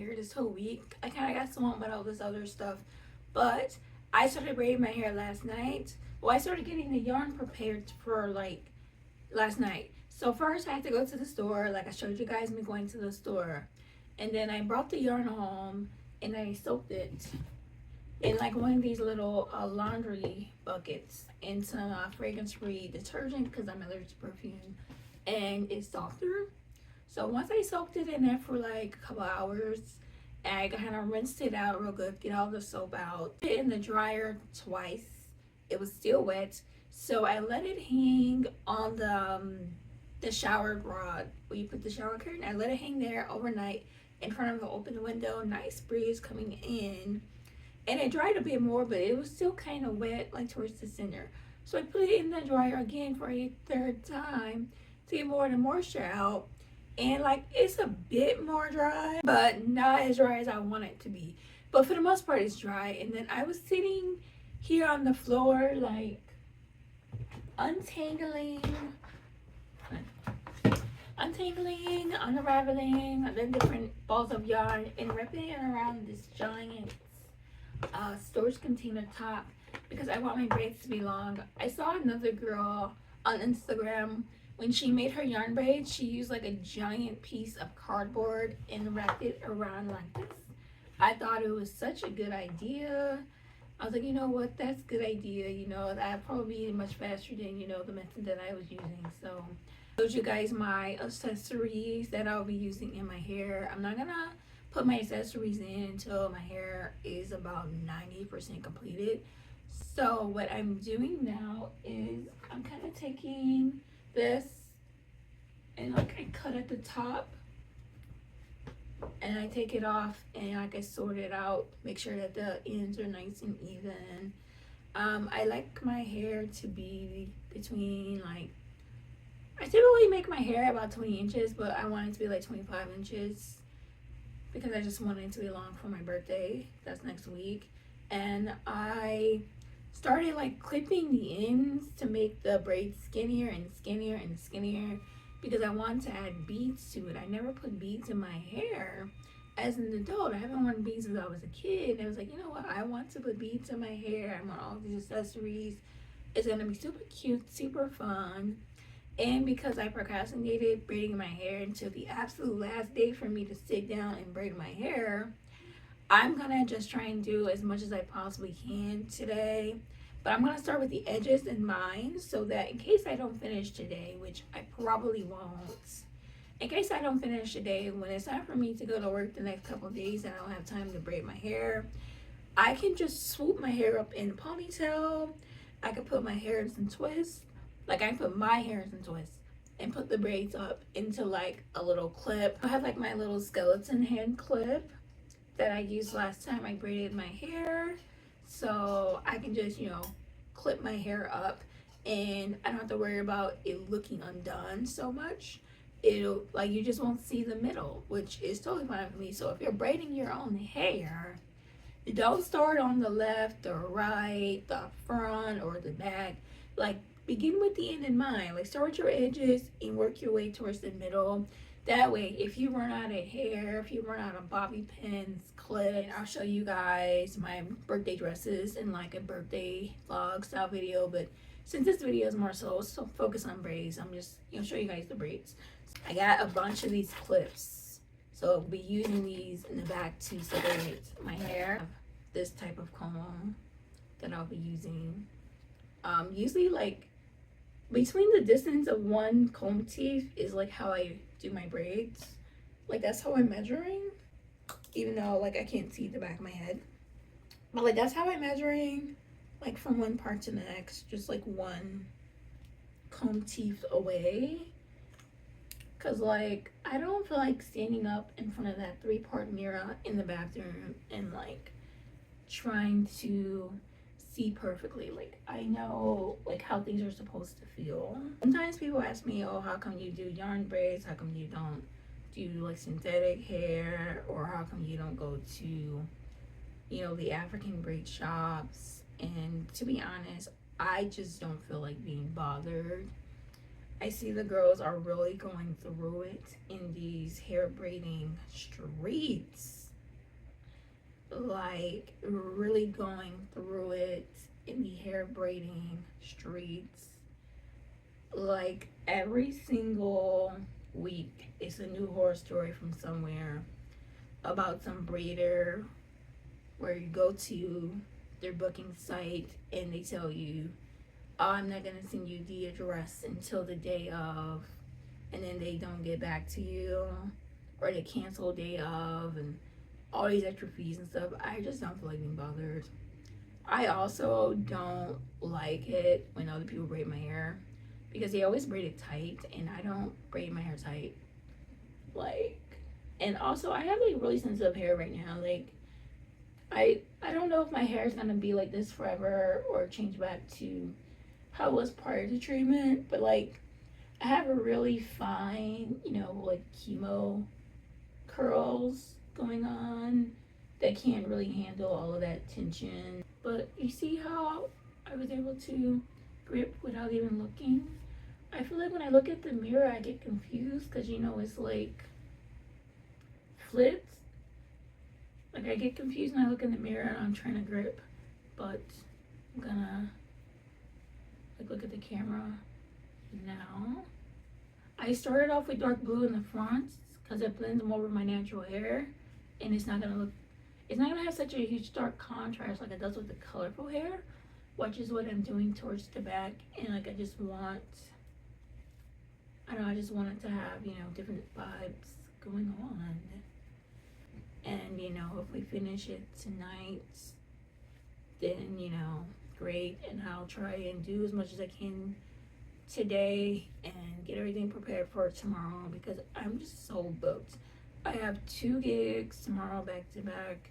hair this whole week. I kind of got swamped by all this other stuff, but I started braiding my hair last night. Well, I started getting the yarn prepared for like last night. So first I had to go to the store, like I showed you guys me going to the store, and then I brought the yarn home and I soaked it in like one of these little laundry buckets in some fragrance-free detergent because I'm allergic to perfume, and it's softer. So once I soaked it in there for like a couple hours, I kind of rinsed it out real good, get all the soap out. Put it in the dryer twice. It was still wet, so I let it hang on the shower rod where you put the shower curtain. I let it hang there overnight in front of the open window, nice breeze coming in. And it dried a bit more, but it was still kind of wet, like towards the center. So I put it in the dryer again for a third time to get more of the moisture out. And like it's a bit more dry, but not as dry as I want it to be. But for the most part, it's dry. And then I was sitting here on the floor, like untangling, unraveling the different balls of yarn and wrapping it around this giant storage container top because I want my braids to be long. I saw another girl on Instagram, when she made her yarn braids, she used like a giant piece of cardboard and wrapped it around like this. I thought it was such a good idea. I was like, you know what, that's a good idea. You know, that'd probably be much faster than, you know, the method that I was using. So I showed you guys my accessories that I'll be using in my hair. I'm not gonna put my accessories in until my hair is about 90% completed. So what I'm doing now is I'm kind of taking this and like I cut at the top and I take it off and like I sort it out, make sure that the ends are nice and even. I like my hair to be between like, I typically make my hair about 20 inches, but I want it to be like 25 inches because I just want it to be long for my birthday. That's next week. And I started like clipping the ends to make the braids skinnier and skinnier and skinnier because I want to add beads to it. I never put beads in my hair as an adult. I haven't worn beads since I was a kid. And I was like, you know what? I want to put beads in my hair. I want all these accessories. It's gonna be super cute, super fun. And because I procrastinated braiding my hair until the absolute last day for me to sit down and braid my hair, I'm gonna just try and do as much as I possibly can today. But I'm gonna start with the edges in mind so that in case I don't finish today, which I probably won't, in case I don't finish today, when it's time for me to go to work the next couple of days and I don't have time to braid my hair, I can just swoop my hair up in a ponytail. I could put my hair in some twists. Like I put my hair in some twists and put the braids up into like a little clip. I have like my little skeleton hand clip that I used last time I braided my hair. So I can just, you know, clip my hair up and I don't have to worry about it looking undone so much. It'll, like, you just won't see the middle, which is totally fine for me. So if you're braiding your own hair, don't start on the left or right, the front or the back. Like, begin with the end in mind. Like, start with your edges and work your way towards the middle. That way, if you run out of hair, if you run out of bobby pins, clips, I'll show you guys my birthday dresses in like a birthday vlog style video. But since this video is more so focused on braids, I'm just, you know, show you guys the braids. I got a bunch of these clips, so I'll be using these in the back to separate my hair. This type of comb that I'll be using. Usually like between the distance of one comb teeth is like how I do my braids. Like that's how I'm measuring, even though like I can't see the back of my head, but like that's how I'm measuring, like from one part to the next, just like one comb teeth away. Cause like I don't feel like standing up in front of that 3-part mirror in the bathroom and like trying to see perfectly. Like I know like how things are supposed to feel. Sometimes people ask me, oh, how come you do yarn braids? How come you don't do like synthetic hair? Or how come you don't go to, you know, the African braid shops? And to be honest, I just don't feel like being bothered. I see the girls are really going through it in these hair braiding streets. like really going through it in the hair braiding streets. Like every single week, it's a new horror story from somewhere about some braider where you go to their booking site and they tell you, oh, I'm not gonna send you the address until the day of, and then they don't get back to you, or they cancel day of, and all these extra fees and stuff. I just don't feel like being bothered. I also don't like it when other people braid my hair because they always braid it tight, and I don't braid my hair tight. Like, and also I have like really sensitive hair right now. Like, I don't know if my hair is gonna be like this forever or change back to how it was prior to treatment, but like I have a really fine, like chemo curls going on that can't really handle all of that tension. But you see how I was able to grip without even looking? I feel like when I look at the mirror, I get confused because it's like flipped. Like I get confused when I look in the mirror and I'm trying to grip, but I'm gonna like look at the camera now. I started off with dark blue in the fronts because it blends more with my natural hair, and it's not gonna have such a huge dark contrast like it does with the colorful hair, which is what I'm doing towards the back. And like I just want it to have different vibes going on. And if we finish it tonight, then great, and I'll try and do as much as I can today and get everything prepared for tomorrow because I'm just so booked. I have 2 gigs tomorrow back to back.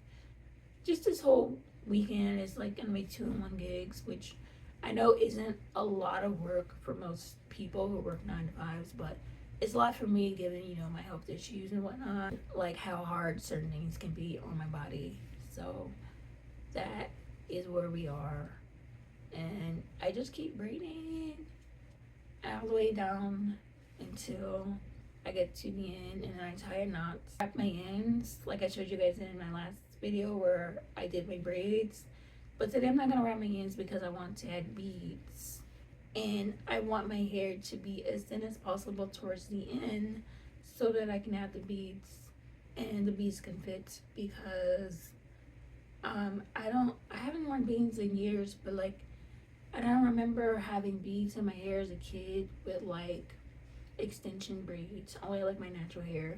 Just this whole weekend is like gonna be 2-in-1 gigs, which I know isn't a lot of work for most people who work 9 to 5s, but it's a lot for me given my health issues and whatnot, like how hard certain things can be on my body. So that is where we are, and I just keep braiding all the way down until I get to the end, and then I tie a knot, wrap my ends like I showed you guys in my last video where I did my braids. But today I'm not gonna wrap my ends because I want to add beads, and I want my hair to be as thin as possible towards the end so that I can add the beads and the beads can fit, because I haven't worn beads in years, but like I don't remember having beads in my hair as a kid with like extension braids. Only like my natural hair,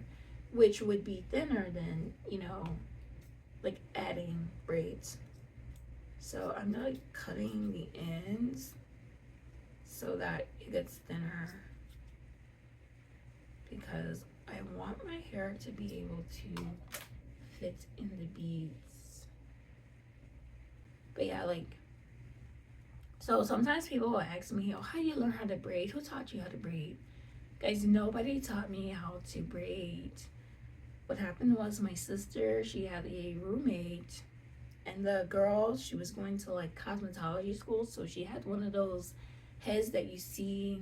which would be thinner than like adding braids. So I'm like cutting the ends so that it gets thinner because I want my hair to be able to fit in the beads. But yeah, like, so sometimes people will ask me, oh, how do you learn how to braid? Who taught you how to braid? Guys, nobody taught me how to braid. What happened was my sister, she had a roommate, and the girl, she was going to like cosmetology school, so she had one of those heads that you see.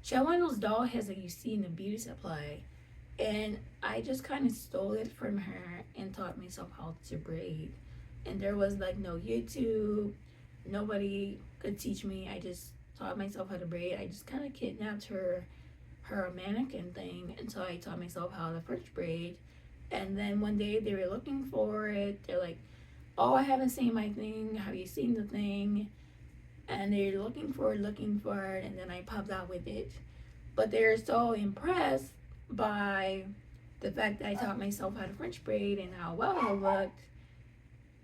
She had one of those doll heads that you see in the beauty supply, and I just kind of stole it from her and taught myself how to braid. And there was like no YouTube, nobody could teach me. I just taught myself how to braid. I just kind of kidnapped her mannequin thing until I taught myself how to French braid. And then one day they were looking for it. They're like, oh, I haven't seen my thing. Have you seen the thing? And they're looking for it, and then I popped out with it. But they're so impressed by the fact that I taught myself how to French braid and how well I looked.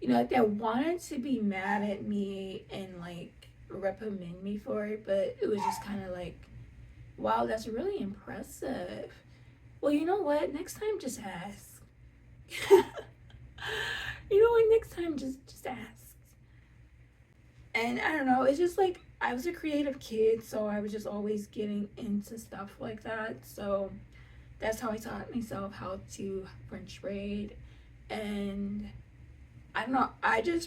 Like they wanted to be mad at me and like reprimand me for it, but it was just kind of like, wow, that's really impressive. Well, you know what? Next time, just ask. Next time, just ask. And I don't know, it's just like I was a creative kid, so I was just always getting into stuff like that. So that's how I taught myself how to French braid. And I don't know, I just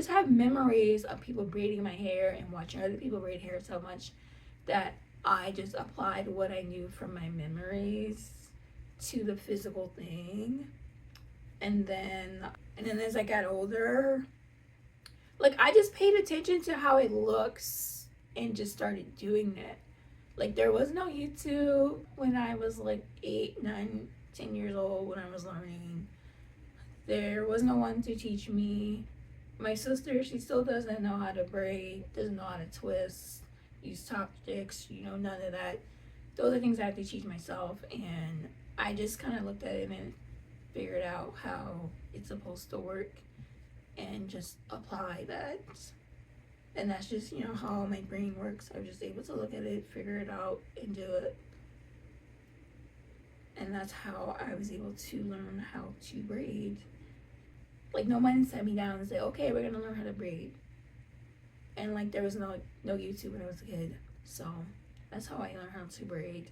have memories of people braiding my hair and watching other people braid hair so much that I just applied what I knew from my memories to the physical thing. And then as I got older, like I just paid attention to how it looks and just started doing it. Like there was no YouTube when I was like 8, 9, 10 years old when I was learning. There was no one to teach me. My sister, she still doesn't know how to braid, doesn't know how to twist, use chopsticks, none of that. Those are things I have to teach myself, and I just kind of looked at it and figured out how it's supposed to work and just apply that. And that's just, how my brain works. I was just able to look at it, figure it out, and do it. And that's how I was able to learn how to braid. Like, no one sat me down and said, okay, we're gonna learn how to braid. And like, there was no YouTube when I was a kid. So that's how I learned how to braid.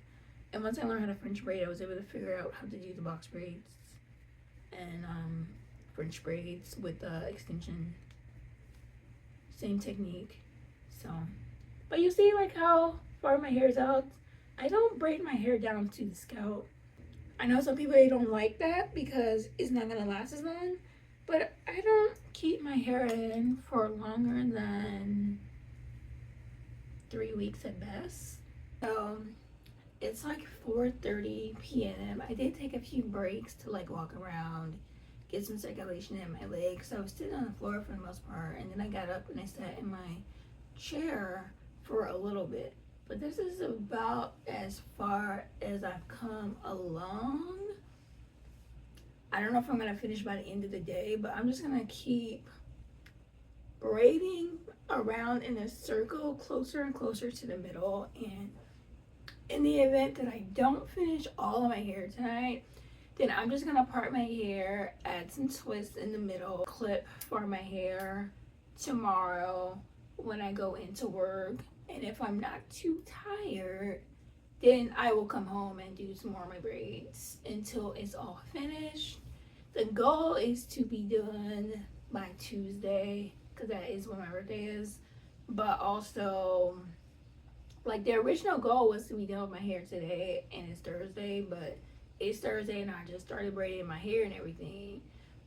And once I learned how to French braid, I was able to figure out how to do the box braids and French braids with the extension. Same technique. So, but you see like how far my hair is out? I don't braid my hair down to the scalp. I know some people, they don't like that because it's not gonna last as long, but I don't keep my hair in for longer than 3 weeks at best. So it's like 4:30 p.m. I did take a few breaks to like walk around, get some circulation in my legs. So I was sitting on the floor for the most part, and then I got up and I sat in my chair for a little bit. But this is about as far as I've come along. I don't know if I'm gonna finish by the end of the day, but I'm just gonna keep braiding around in a circle closer and closer to the middle. And in the event that I don't finish all of my hair tonight, then I'm just gonna part my hair, add some twists in the middle, clip for my hair tomorrow when I go into work. And if I'm not too tired, then I will come home and do some more of my braids until it's all finished. The goal is to be done by Tuesday, because that is when my birthday is. But also, like, the original goal was to be done with my hair today, and it's Thursday, but it's Thursday and I just started braiding my hair and everything.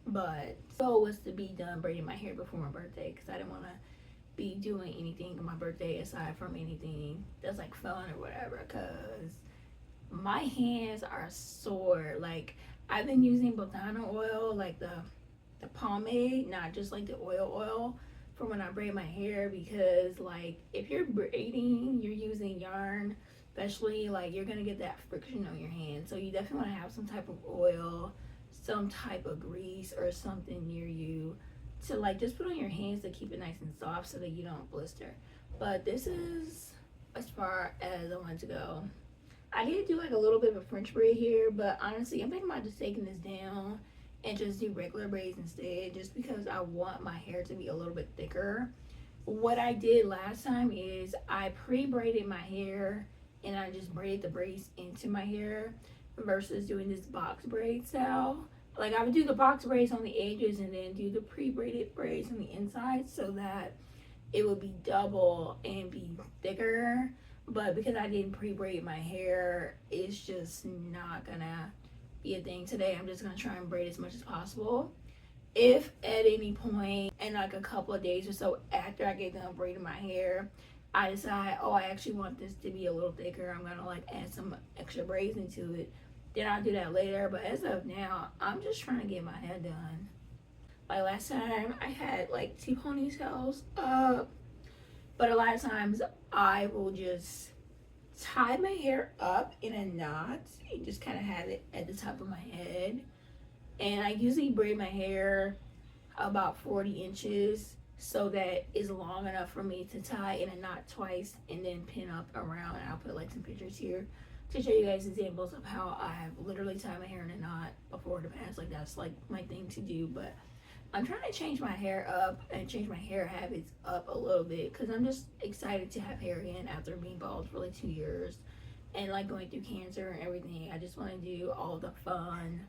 But the goal was to be done braiding my hair before my birthday, because I didn't want to be doing anything on my birthday aside from anything that's like fun or whatever, because my hands are sore. Like, I've been using Botana oil, like the pomade, not just like the oil for when I braid my hair, because like if you're braiding, you're using yarn, especially, like you're gonna get that friction on your hand. So you definitely want to have some type of oil, some type of grease or something near you to like just put on your hands to keep it nice and soft so that you don't blister. But this is as far as I want to go. I did do like a little bit of a French braid here, but honestly, I'm thinking about just taking this down and just do regular braids instead, just because I want my hair to be a little bit thicker. What I did last time is I pre-braided my hair and I just braided the braids into my hair versus doing this box braid style. Like, I would do the box braids on the edges and then do the pre-braided braids on the inside so that it would be double and be thicker. But because I didn't pre-braid my hair, it's just not gonna be a thing today. I'm just gonna try and braid as much as possible. If at any point in like a couple of days or so after I get done braiding my hair, I decide, oh, I actually want this to be a little thicker, I'm gonna like add some extra braids into it, then I'll do that later. But as of now, I'm just trying to get my hair done. Like last time, I had like 2 ponytails up, but a lot of times I will just tie my hair up in a knot and just kind of have it at the top of my head. And I usually braid my hair about 40 inches so that it's long enough for me to tie in a knot twice and then pin up around. And I'll put like some pictures here to show you guys examples of how I've literally tied my hair in a knot before the past. Like, that's like my thing to do. But I'm trying to change my hair up and change my hair habits up a little bit, because I'm just excited to have hair again after being bald for like 2 years and like going through cancer and everything. I just want to do all the fun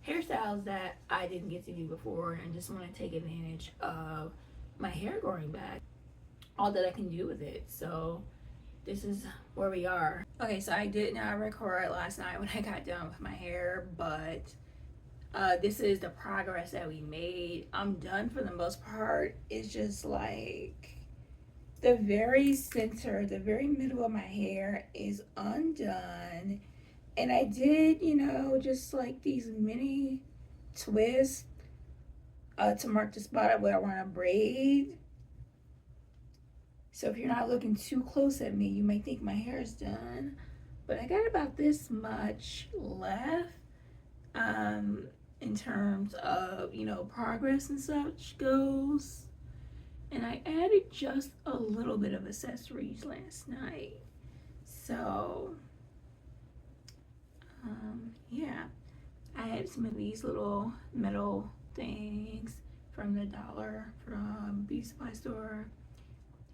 hairstyles that I didn't get to do before, and just want to take advantage of my hair growing back, all that I can do with it. So this is where we are. Okay, so I did not record last night when I got done with my hair, but This is the progress that we made. I'm done for the most part. It's just like the very center, the very middle of my hair is undone. And I did, just like these mini twists to mark the spot where I want to braid. So if you're not looking too close at me, you may think my hair is done. But I got about this much left in terms of, progress and such goes. And I added just a little bit of accessories last night. So, yeah. I had some of these little metal things from the dollar from beauty supply store.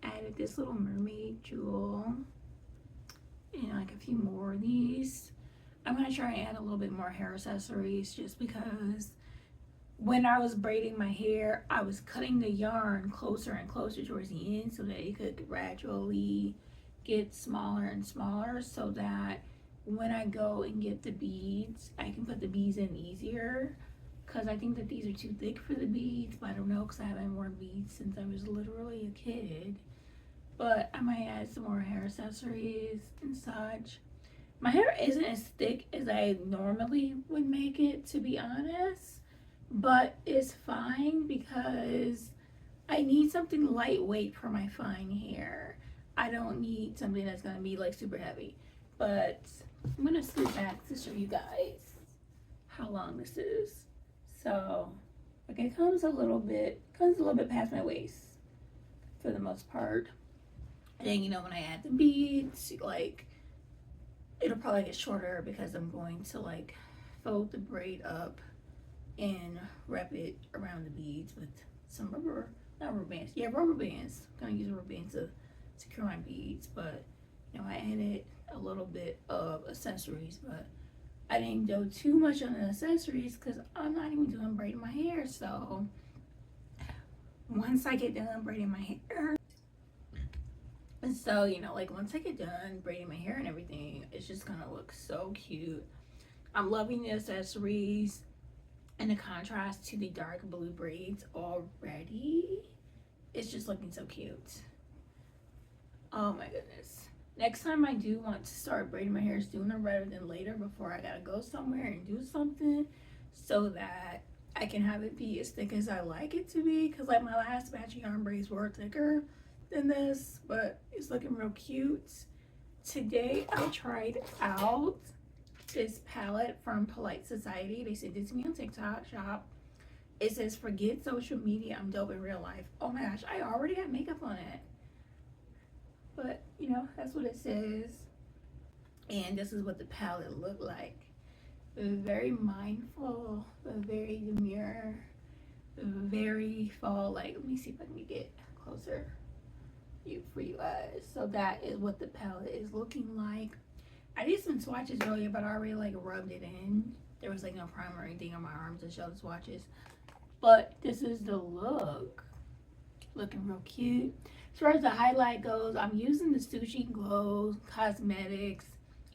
Added this little mermaid jewel and like a few more of these. I'm gonna try and add a little bit more hair accessories just because when I was braiding my hair, I was cutting the yarn closer and closer towards the end so that it could gradually get smaller and smaller so that when I go and get the beads, I can put the beads in easier. Because I think that these are too thick for the beads, but I don't know because I haven't worn beads since I was literally a kid. But I might add some more hair accessories and such. My hair isn't as thick as I normally would make it, to be honest. But it's fine because I need something lightweight for my fine hair. I don't need something that's going to be like super heavy. But I'm going to slip back to show you guys how long this is. So, like it comes a little bit past my waist for the most part. And then, when I add the beads, like, it'll probably get shorter because I'm going to, like, fold the braid up and wrap it around the beads with some rubber bands. Yeah, rubber bands. I'm going to use rubber bands to secure my beads. But, I added a little bit of accessories, but I didn't go too much on the accessories because I'm not even doing braiding my hair. So once I get done braiding my hair, and so once I get done braiding my hair and everything, it's just gonna look so cute. I'm loving the accessories and the contrast to the dark blue braids already. It's just looking so cute. Oh my goodness. Next time I do want to start braiding my hair sooner rather than later before I gotta go somewhere and do something so that I can have it be as thick as I like it to be. Because like my last batch of yarn braids were thicker than this, but it's looking real cute. Today I tried out this palette from Polite Society. They sent it to me on TikTok shop. It says, "Forget social media, I'm dope in real life." Oh my gosh, I already have makeup on it. But, that's what it says. And this is what the palette looked like. Very mindful, very demure, very fall. Like, let me see if I can get closer for you guys. So that is what the palette is looking like. I did some swatches earlier, but I already like rubbed it in. There was like no primer or anything on my arms to show the swatches. But this is the look. Looking real cute. As far as the highlight goes, I'm using the Sushi Glow Cosmetics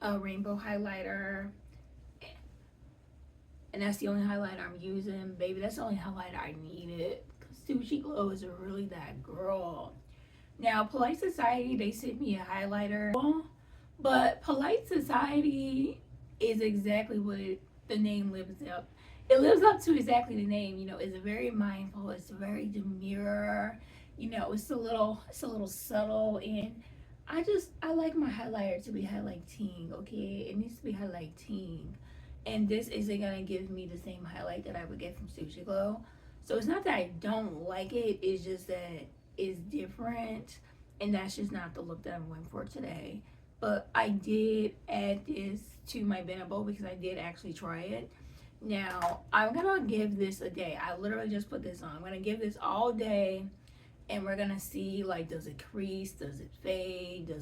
rainbow highlighter. And that's the only highlighter I'm using. Baby, that's the only highlighter I needed. Sushi Glow is really that girl. Now, Polite Society, they sent me a highlighter. But Polite Society is exactly what the name lives up. It lives up to exactly the name. It's very mindful. It's very demure. It's a little subtle, and I like my highlighter to be highlighting. Okay, it needs to be highlighting, and this isn't gonna give me the same highlight that I would get from Sushi Glow. So it's not that I don't like it. It's just that it's different, and that's just not the look that I'm going for today. But I did add this to my Benable because I did actually try it. Now I'm gonna give this a day. I literally just put this on. I'm gonna give this all day. And we're gonna see, like, does it crease, does it fade,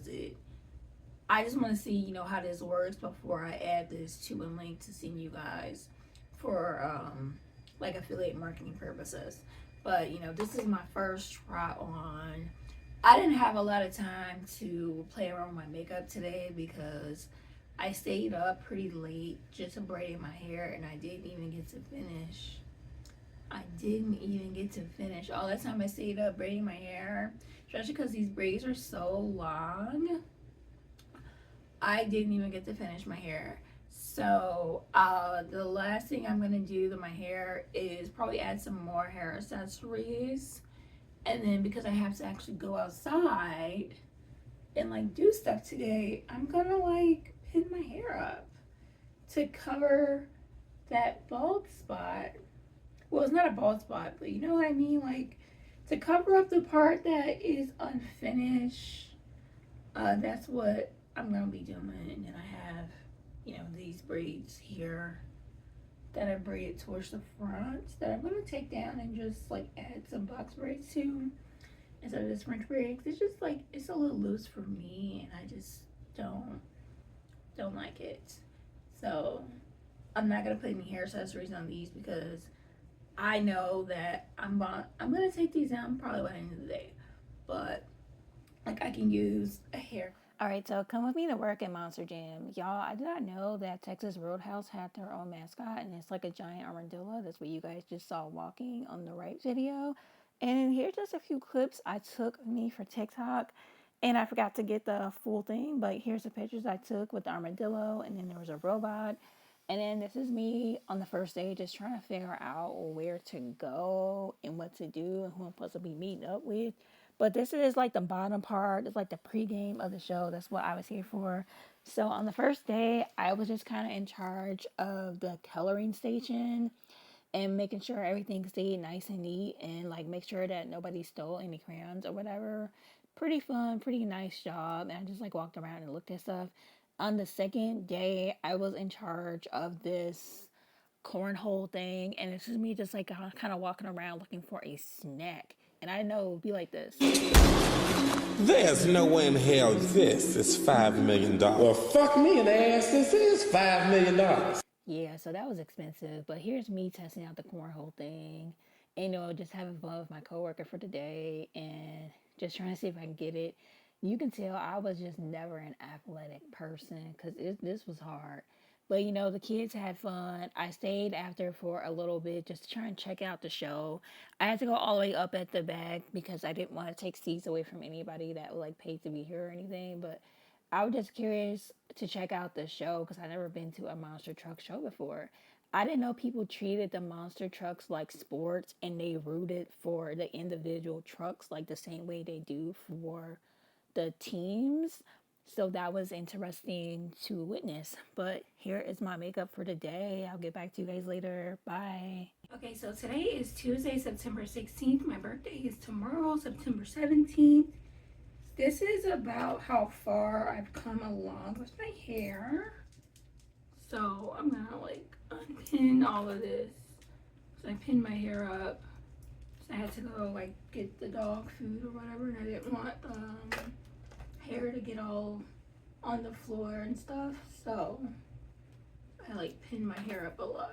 I just want to see, how this works before I add this to a link to send you guys for like affiliate marketing purposes. But this is my first try on. I didn't have a lot of time to play around with my makeup today because I stayed up pretty late just to braid my hair, and I didn't even get to finish. I didn't even get to finish. All that time I stayed up braiding my hair, especially because these braids are so long. I didn't even get to finish my hair. So the last thing I'm gonna do to my hair is probably add some more hair accessories. And then because I have to actually go outside and like do stuff today, I'm gonna like pin my hair up to cover that bald spot. Well, it's not a bald spot, but you know what I mean? Like to cover up the part that is unfinished. That's what I'm gonna be doing. And then I have, you know, these braids here that I braided towards the front that I'm gonna take down and just like add some box braids to instead of this French braid. It's just like it's a little loose for me, and I just don't like it. So I'm not gonna put any hair accessories on these because I know that I'm gonna take these down probably by the end of the day. But like I can use a hair. All right, so come with me to work at Monster Jam. Y'all, I did not know that Texas Roadhouse had their own mascot, and it's like a giant armadillo. That's what you guys just saw walking on the right video. And here's just a few clips I took of me for TikTok. And I forgot to get the full thing, but here's the pictures I took with the armadillo, and then there was a robot. And then this is me on the first day just trying to figure out where to go and what to do and who I'm supposed to be meeting up with. But this is like the bottom part. It's like the pregame of the show. That's what I was here for. So on the first day, I was just kind of in charge of the coloring station and making sure everything stayed nice and neat and like make sure that nobody stole any crayons or whatever. Pretty fun, pretty nice job. And I just like walked around and looked at stuff. On the second day, I was in charge of this cornhole thing, and this is me just like kind of walking around looking for a snack. And I know it would be like this. There's no way in hell this is $5 million. Well, fuck me in the ass. This is $5 million. Yeah, so that was expensive. But here's me testing out the cornhole thing. And, you know, just having fun with my coworker for the day and just trying to see if I can get it. You can tell I was just never an athletic person because this was hard. But, you know, the kids had fun. I stayed after for a little bit just to try and check out the show. I had to go all the way up at the back because I didn't want to take seats away from anybody that would like pay to be here or anything. But I was just curious to check out the show because I've never been to a monster truck show before. I didn't know people treated the monster trucks like sports and they rooted for the individual trucks like the same way they do for the teams. So that was interesting to witness. But here is my makeup for today. I'll get back to you guys later. Bye. Okay, so today is Tuesday, September 16th. My birthday is tomorrow, September 17th. This is about how far I've come along with my hair. So I'm gonna like unpin all of this. So I pinned my hair up. So I had to go like get the dog food or whatever, and I didn't want hair to get all on the floor and stuff. So I like pinned my hair up a lot.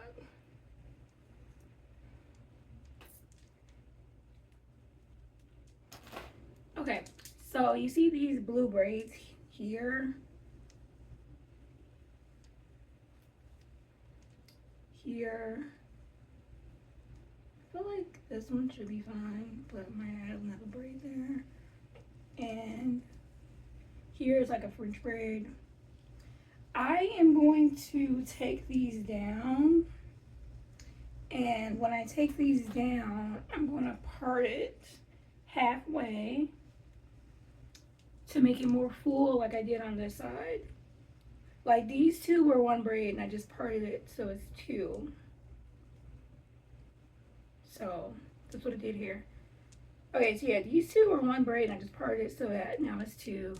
Okay, so you see these blue braids here? Here. I feel like this one should be fine, but I might add another braid there. And here's like a French braid. I am going to take these down. And when I take these down, I'm going to part it halfway to make it more full like I did on this side. Like these two were one braid and I just parted it so it's two. So that's what I did here. Okay, so yeah, these two were one braid and I just parted it so that now it's two.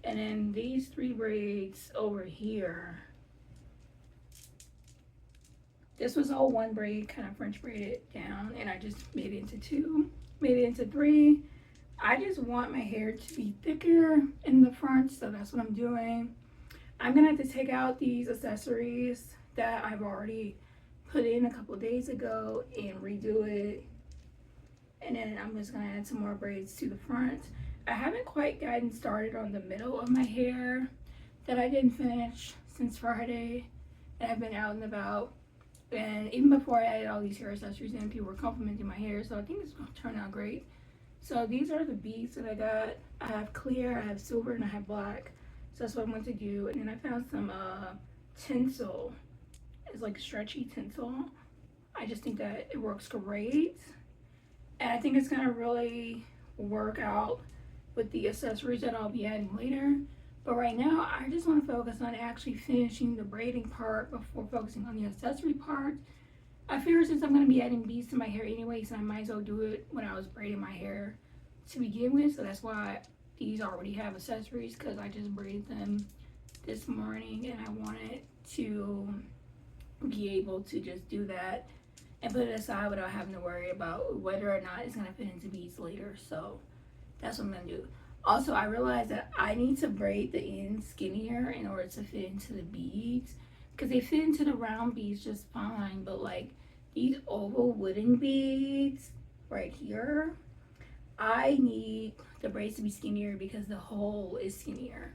And then these three braids over here, this was all one braid, kind of French braided down, and I just made it into two, made it into three. I just want my hair to be thicker in the front, so that's what I'm doing. I'm gonna have to take out these accessories that I've already put in a couple days ago and redo it. And then I'm just gonna add some more braids to the front. I haven't quite gotten started on the middle of my hair. that I didn't finish since Friday, and I've been out and about. And even before I added all these hair accessories in, people were complimenting my hair, so I think it's gonna turn out great. So these are the beads that I got. I have clear, I have silver, and I have black. So that's what I'm going to do. And then I found some tinsel. It's like stretchy tinsel. I just think that it works great. And I think it's gonna really work out with the accessories that I'll be adding later. But right now, I just want to focus on actually finishing the braiding part before focusing on the accessory part. I figure since I'm going to be adding beads to my hair anyway, so I might as well do it when I was braiding my hair to begin with. So that's why these already have accessories, because I just braided them this morning and I wanted to be able to just do that and put it aside without having to worry about whether or not it's going to fit into beads later. So that's what I'm going to do. Also, I realized that I need to braid the ends skinnier in order to fit into the beads, because they fit into the round beads just fine, but like these oval wooden beads right here, I need the braids to be skinnier because the hole is skinnier.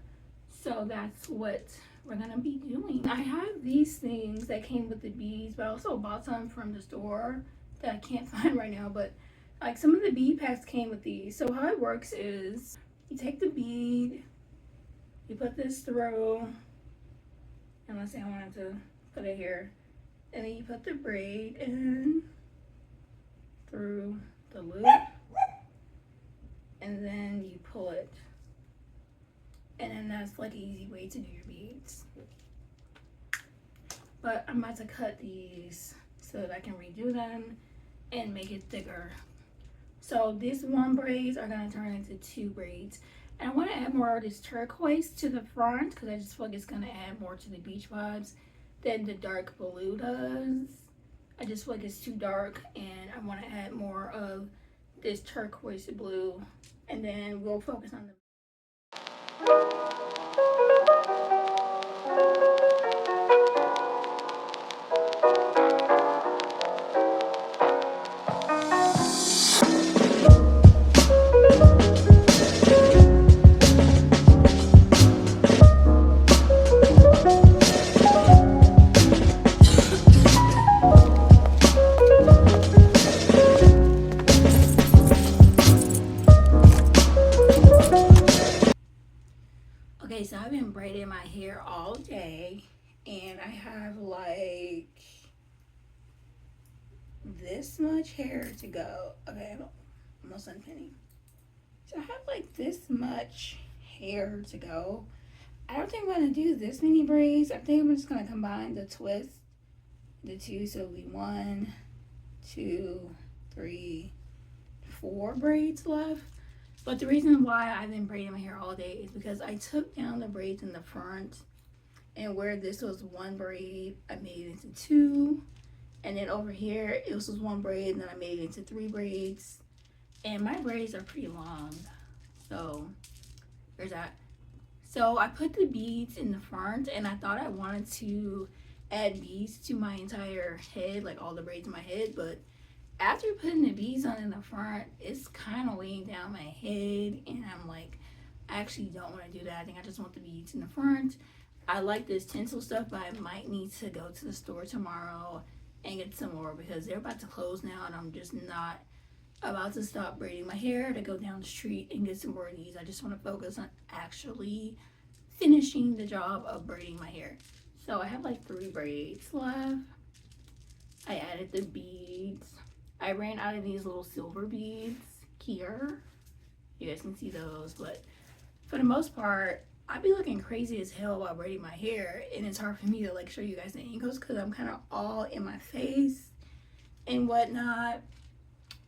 So that's what we're gonna be doing. I have these things that came with the beads, but I also bought some from the store that I can't find right now, but like some of the bead packs came with these. So how it works is you take the bead, you put this through, and let's say I wanted to put it here, and then you put the braid in through the loop, and then you pull it, and then that's like an easy way to do your beads. But I'm about to cut these so that I can redo them and make it thicker. So these one braids are gonna turn into two braids. And I wanna add more of this turquoise to the front because I just feel like it's gonna add more to the beach vibes than the dark blue does. I just feel like it's too dark and I wanna add more of this turquoise blue, and then we'll focus on the Okay, so I've been braiding my hair all day, and I have like this much hair to go. Okay, I'm almost unpinning. So I have like this much hair to go. I don't think I'm gonna do this many braids. I think I'm just gonna combine the twist, the two, so it'll be 1, 2, 3, 4 braids left. But the reason why I've been braiding my hair all day is because I took down the braids in the front, and where this was one braid, I made it into 2. And then over here, it was just 1 braid, and then I made it into 3 braids. And my braids are pretty long. So there's that. So I put the beads in the front, and I thought I wanted to add beads to my entire head, like all the braids in my head, but after putting the beads on in the front, it's kind of weighing down my head, and I'm like, I actually don't want to do that. I think I just want the beads in the front. I like this tinsel stuff, but I might need to go to the store tomorrow and get some more because they're about to close now, and I'm just not about to stop braiding my hair to go down the street and get some more of these. I just want to focus on actually finishing the job of braiding my hair. So I have like 3 braids left. I added the beads. I ran out of these little silver beads here. You guys can see those, but for the most part, I'd be looking crazy as hell while braiding my hair, and it's hard for me to like show you guys the angles because I'm kind of all in my face and whatnot.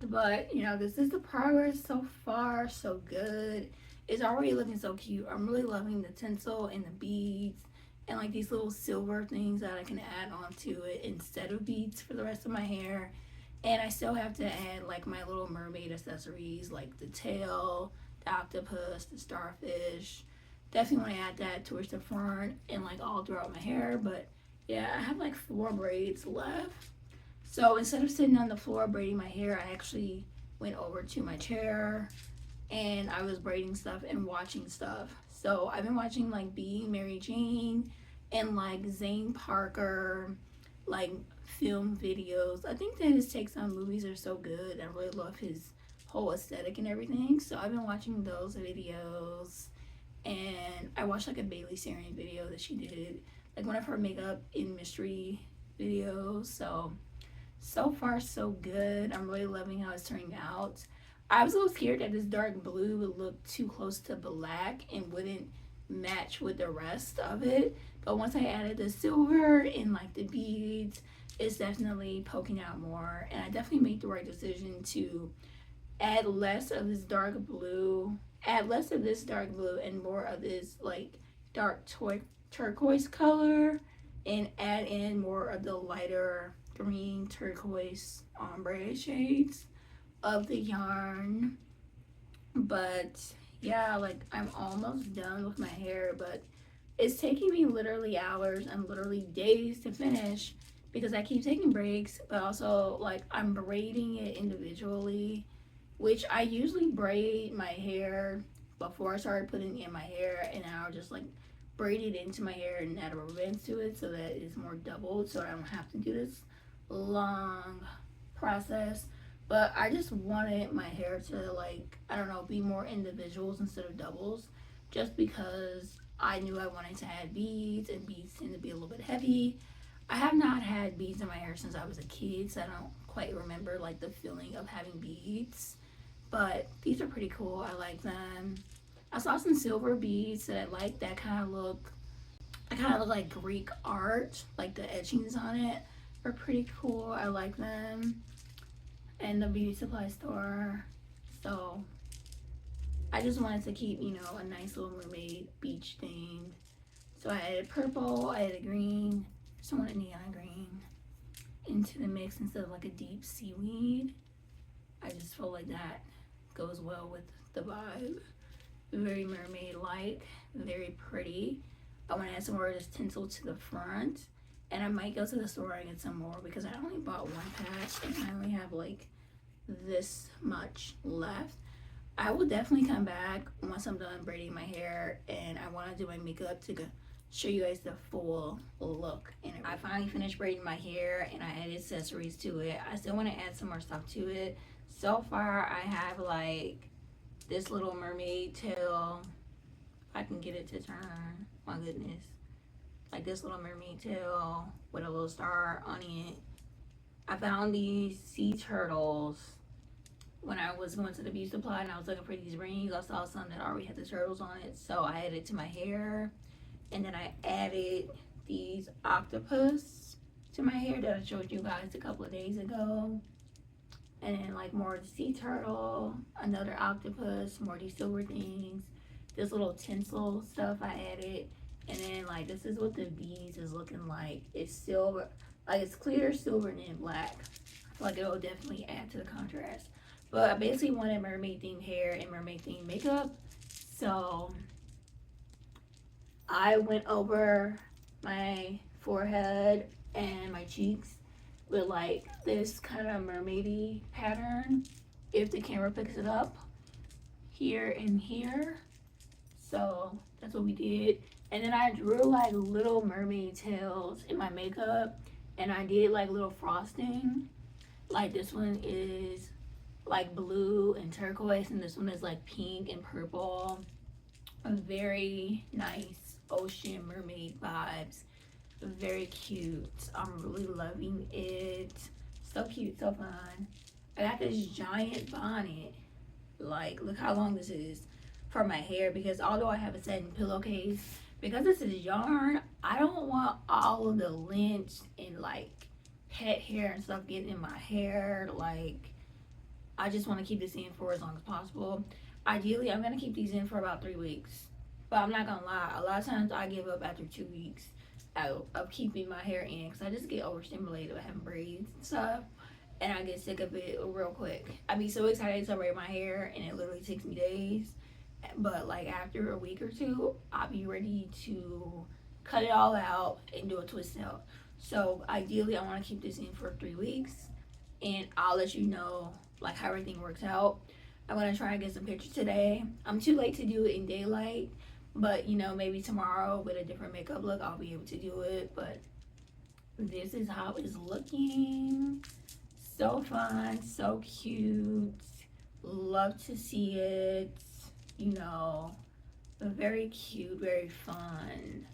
But you know, this is the progress so far. So good. It's already looking so cute. I'm really loving the tinsel and the beads and like these little silver things that I can add onto it instead of beads for the rest of my hair. And I still have to add like my little mermaid accessories, like the tail, the octopus, the starfish. Definitely want to add that towards the front and like all throughout my hair. But yeah, I have like 4 braids left. So instead of sitting on the floor braiding my hair, I actually went over to my chair and I was braiding stuff and watching stuff. So I've been watching like Being Mary Jane and like Zane Parker, like film videos. I think that his takes on movies are so good. I really love his whole aesthetic and everything. So I've been watching those videos, and I watched like a Bailey Sarian video that she did, like one of her makeup in mystery videos. So far so good. I'm really loving how it's turning out. I was a little scared that this dark blue would look too close to black and wouldn't match with the rest of it. But once I added the silver and like the beads, it's definitely poking out more. And I definitely made the right decision to add less of this dark blue, add less of this dark blue and more of this like dark turquoise color, and add in more of the lighter green turquoise ombre shades of the yarn. But yeah, like I'm almost done with my hair, but it's taking me literally hours and literally days to finish because I keep taking breaks, but also like I'm braiding it individually, which I usually braid my hair before I started putting in my hair, and I'll just like braid it into my hair and add rubber bands to it so that it's more doubled, so I don't have to do this long process. But I just wanted my hair to, like, I don't know, be more individuals instead of doubles, just because I knew I wanted to add beads, and beads tend to be a little bit heavy. I have not had beads in my hair since I was a kid, so I don't quite remember like the feeling of having beads. But these are pretty cool. I like them. I saw some silver beads that I like that kind of look like Greek art, like the etchings on it are pretty cool. I like them. And the beauty supply store. So I just wanted to keep, a nice little mermaid beach theme. So I added purple, I added green, just wanted neon green into the mix instead of like a deep seaweed. I just feel like that goes well with the vibe. Very mermaid like, very pretty. I want to add some more of this tinsel to the front, and I might go to the store and get some more because I only bought one pack and I only have like this much left. I will definitely come back once I'm done braiding my hair, and I want to do my makeup to show you guys the full look. And I finally finished braiding my hair and I added accessories to it. I still want to add some more stuff to it. So far I have like this little mermaid tail. If I can get it to turn, my goodness, like this little mermaid tail with a little star on it. I found these sea turtles when I was going to the beauty supply and I was looking for these rings. I saw some that already had the turtles on it, so I added it to my hair. And then I added these octopus to my hair that I showed you guys a couple of days ago. And then like more of the sea turtle, another octopus, more of these silver things, this little tinsel stuff I added. And then like this is what the beads is looking like. It's silver, like it's clear silver and then black. I feel like it'll definitely add to the contrast. But I basically wanted mermaid themed hair and mermaid themed makeup. So I went over my forehead and my cheeks with like this kind of mermaidy pattern, if the camera picks it up, here and here. So that's what we did. And then I drew like little mermaid tails in my makeup, and I did like little frosting. Like this one is like blue and turquoise, and this one is like pink and purple. A very nice ocean mermaid vibes. Very cute. I'm really loving it. So cute, so fun. I got this giant bonnet. Like, look how long this is for my hair, because although I have a satin pillowcase, because this is yarn, I don't want all of the lint and like pet hair and stuff getting in my hair. Like, I just want to keep this in for as long as possible. Ideally, I'm going to keep these in for about 3 weeks. But I'm not going to lie, a lot of times I give up after 2 weeks of keeping my hair in, because I just get overstimulated with having braids and stuff, and I get sick of it real quick. I be so excited to braid my hair, and it literally takes me days. But like after a week or two, I'll be ready to cut it all out and do a twist out. So ideally, I want to keep this in for 3 weeks, and I'll let you know like how everything works out. I'm gonna try and get some pictures today. I'm too late to do it in daylight, but you know, maybe tomorrow with a different makeup look, I'll be able to do it. But this is how it's looking. So fun, so cute. Love to see it. You know, very cute, very fun.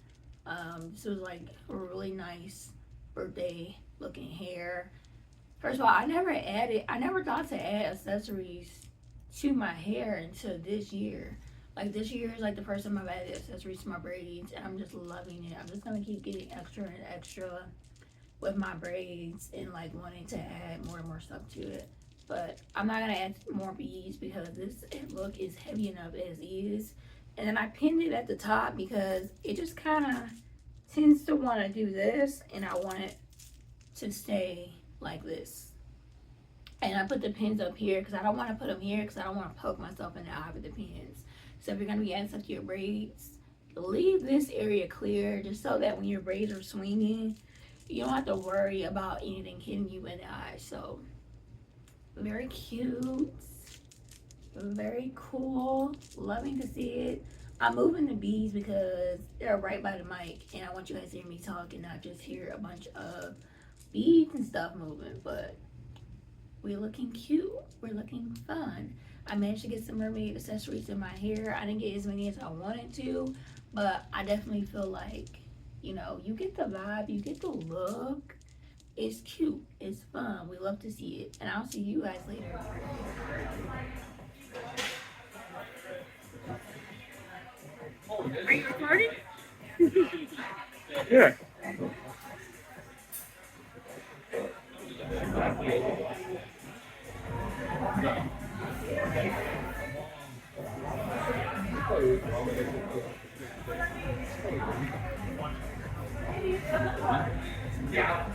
This was like a really nice birthday looking hair. First of all, I never thought to add accessories to my hair until this year. Like this year is like the first time I've added accessories to my braids, and I'm just loving it. I'm just gonna keep getting extra and extra with my braids and like wanting to add more and more stuff to it. But I'm not gonna add more beads because this look is heavy enough as is. And then I pinned it at the top because it just kind of tends to want to do this, and I want it to stay like this. And I put the pins up here because I don't want to put them here because I don't want to poke myself in the eye with the pins. So if you're going to be adding stuff to your braids, leave this area clear just so that when your braids are swinging, you don't have to worry about anything hitting you in the eye. So very cute, very cool, loving to see it. I'm moving the beads because they're right by the mic, and I want you guys to hear me talk and not just hear a bunch of beads and stuff moving. But we're looking cute, we're looking fun. I managed to get some mermaid accessories in my hair. I didn't get as many as I wanted to, but I definitely feel like, you know, you get the vibe, you get the look. It's cute, it's fun, we love to see it. And I'll see you guys later. Are you recording? Yeah.